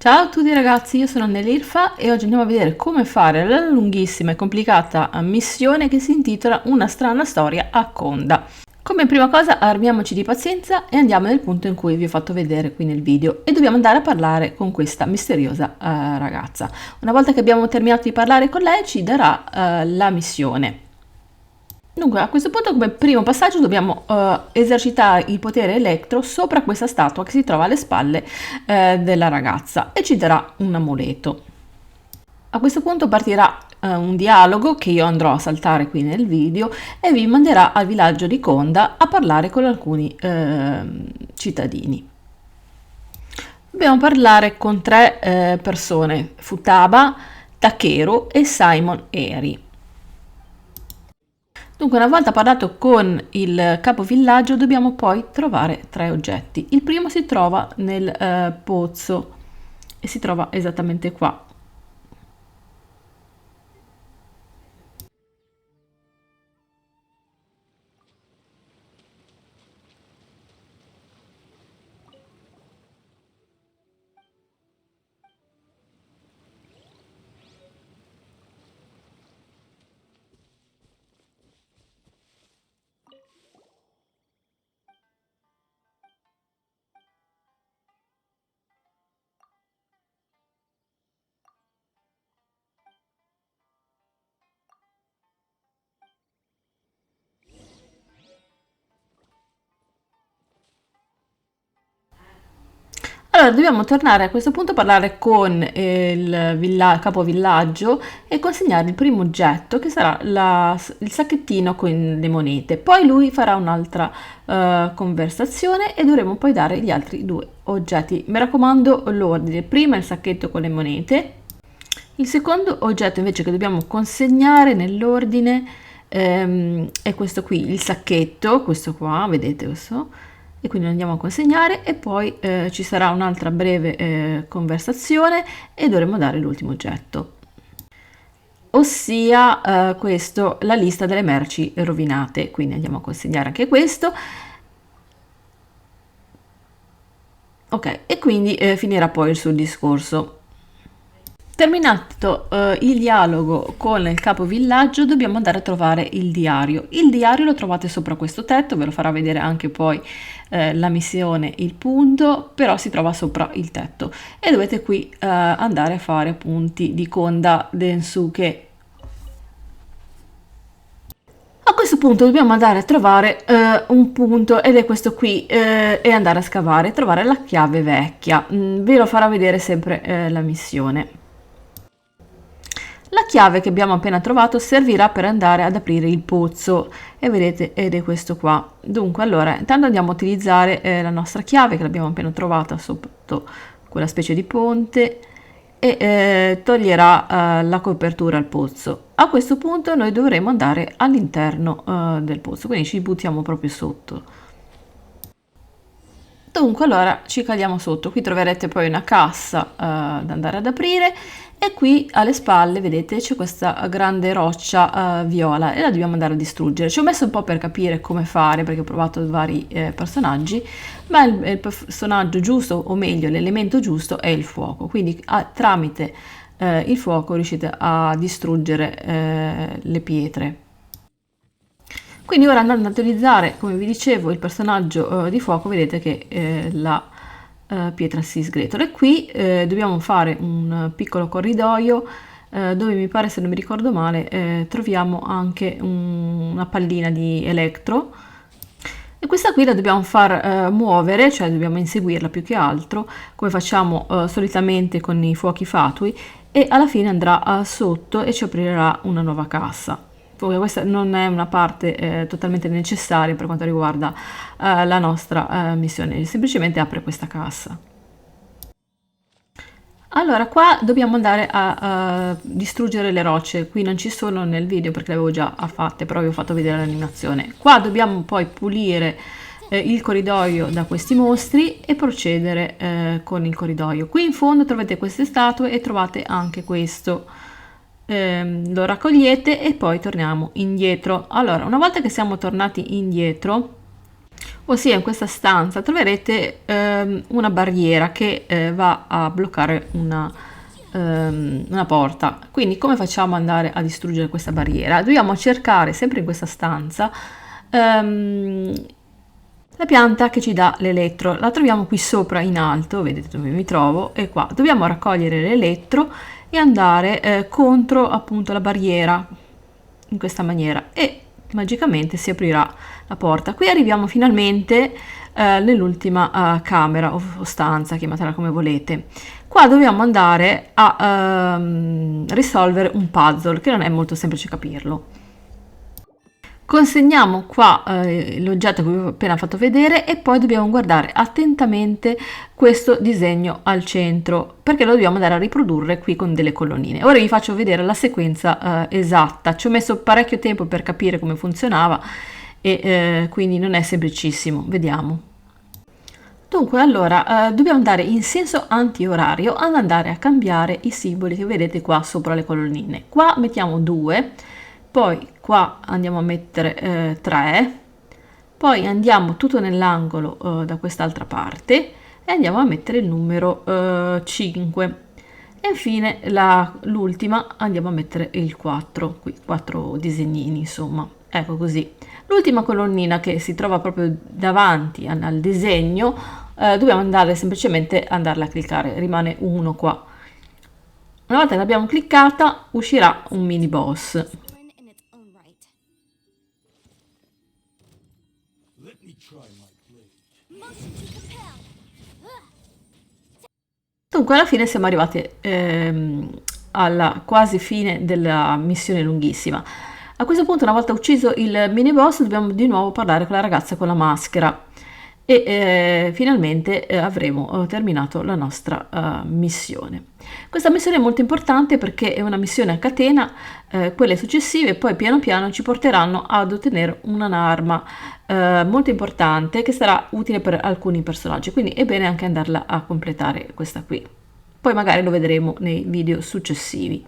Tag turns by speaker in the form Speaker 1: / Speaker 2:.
Speaker 1: Ciao a tutti ragazzi, io sono Nell'Irfa e oggi andiamo a vedere come fare la lunghissima e complicata missione che si intitola Una strana storia a Conda. Come prima cosa armiamoci di pazienza e andiamo nel punto in cui vi ho fatto vedere qui nel video e dobbiamo andare a parlare con questa misteriosa ragazza. Una volta che abbiamo terminato di parlare con lei ci darà la missione. Dunque, a questo punto come primo passaggio dobbiamo esercitare il potere elettro sopra questa statua che si trova alle spalle della ragazza e ci darà un amuleto. A questo punto partirà un dialogo che io andrò a saltare qui nel video e vi manderà al villaggio di Conda a parlare con alcuni cittadini. Dobbiamo parlare con tre persone, Futaba, Takeru e Simon Eri. Dunque, una volta parlato con il capovillaggio, dobbiamo poi trovare tre oggetti. Il primo si trova nel pozzo e si trova esattamente qua. Allora, dobbiamo tornare a questo punto a parlare con il capovillaggio e consegnare il primo oggetto che sarà il sacchettino con le monete. Poi lui farà un'altra conversazione e dovremo poi dare gli altri due oggetti. Mi raccomando l'ordine, prima il sacchetto con le monete, il secondo oggetto invece che dobbiamo consegnare nell'ordine è questo qui, il sacchetto, questo qua, vedete questo? E quindi lo andiamo a consegnare e poi ci sarà un'altra breve conversazione e dovremo dare l'ultimo oggetto, ossia questo, la lista delle merci rovinate. Quindi andiamo a consegnare anche questo. Ok, e quindi finirà poi il suo discorso. Terminato il dialogo con il capovillaggio, dobbiamo andare a trovare il diario. Il diario lo trovate sopra questo tetto, ve lo farà vedere anche poi la missione, il punto, però si trova sopra il tetto e dovete qui andare a fare punti di Konda Densuke. A questo punto dobbiamo andare a trovare un punto ed è questo qui e andare a scavare e trovare la chiave vecchia. Ve lo farà vedere sempre la missione. La chiave che abbiamo appena trovato servirà per andare ad aprire il pozzo e vedete, ed è questo qua. Dunque, allora, intanto andiamo a utilizzare la nostra chiave che l'abbiamo appena trovata sotto quella specie di ponte e toglierà la copertura al pozzo. A questo punto noi dovremo andare all'interno del pozzo, quindi ci buttiamo proprio sotto. Dunque, allora ci caliamo sotto. Qui troverete poi una cassa da andare ad aprire e qui alle spalle, vedete, c'è questa grande roccia viola e la dobbiamo andare a distruggere. Ci ho messo un po' per capire come fare perché ho provato vari personaggi, ma il personaggio giusto, o meglio l'elemento giusto, è il fuoco. Quindi tramite il fuoco riuscite a distruggere le pietre. Quindi ora andando ad utilizzare, come vi dicevo, il personaggio di fuoco, vedete che la pietra si sgretola. E qui dobbiamo fare un piccolo corridoio dove mi pare, se non mi ricordo male, troviamo anche una pallina di elettro. E questa qui la dobbiamo far muovere, cioè dobbiamo inseguirla più che altro, come facciamo solitamente con i fuochi fatui, e alla fine andrà sotto e ci aprirà una nuova cassa. Questa non è una parte totalmente necessaria per quanto riguarda la nostra missione, semplicemente apre questa cassa. Allora, qua dobbiamo andare a distruggere le rocce. Qui non ci sono nel video perché le avevo già fatte, però vi ho fatto vedere l'animazione. Qua dobbiamo poi pulire il corridoio da questi mostri e procedere con il corridoio. Qui in fondo trovate queste statue e trovate anche questo. Lo raccogliete e poi torniamo indietro. Allora, una volta che siamo tornati indietro, ossia in questa stanza troverete una barriera che va a bloccare una porta. Quindi come facciamo ad andare a distruggere questa barriera? Dobbiamo cercare sempre in questa stanza la pianta che ci dà l'elettro. La troviamo qui sopra in alto, vedete dove mi trovo, e qua dobbiamo raccogliere l'elettro e andare contro appunto la barriera in questa maniera e magicamente si aprirà la porta. Qui arriviamo finalmente nell'ultima camera o stanza, chiamatela come volete. Qua dobbiamo andare a risolvere un puzzle che non è molto semplice capirlo. Consegniamo qua l'oggetto che vi ho appena fatto vedere e poi dobbiamo guardare attentamente questo disegno al centro, perché lo dobbiamo andare a riprodurre qui con delle colonnine. Ora vi faccio vedere la sequenza esatta. Ci ho messo parecchio tempo per capire come funzionava e quindi non è semplicissimo. Vediamo. Dunque, allora, dobbiamo andare in senso antiorario ad andare a cambiare i simboli che vedete qua sopra le colonnine. Qua mettiamo 2, poi qua andiamo a mettere 3, poi andiamo tutto nell'angolo da quest'altra parte e andiamo a mettere il numero 5. E infine l'ultima andiamo a mettere il 4, qui 4 disegnini, insomma, ecco così. L'ultima colonnina che si trova proprio davanti al disegno, dobbiamo andare semplicemente andarla a cliccare, rimane 1 qua. Una volta che l'abbiamo cliccata uscirà un mini boss. Dunque alla fine siamo arrivati alla quasi fine della missione lunghissima. A questo punto, una volta ucciso il mini boss, dobbiamo di nuovo parlare con la ragazza con la maschera e finalmente avremo terminato la nostra missione. Questa missione è molto importante perché è una missione a catena, quelle successive poi piano piano ci porteranno ad ottenere un'arma molto importante che sarà utile per alcuni personaggi, quindi è bene anche andarla a completare questa qui. Poi magari lo vedremo nei video successivi.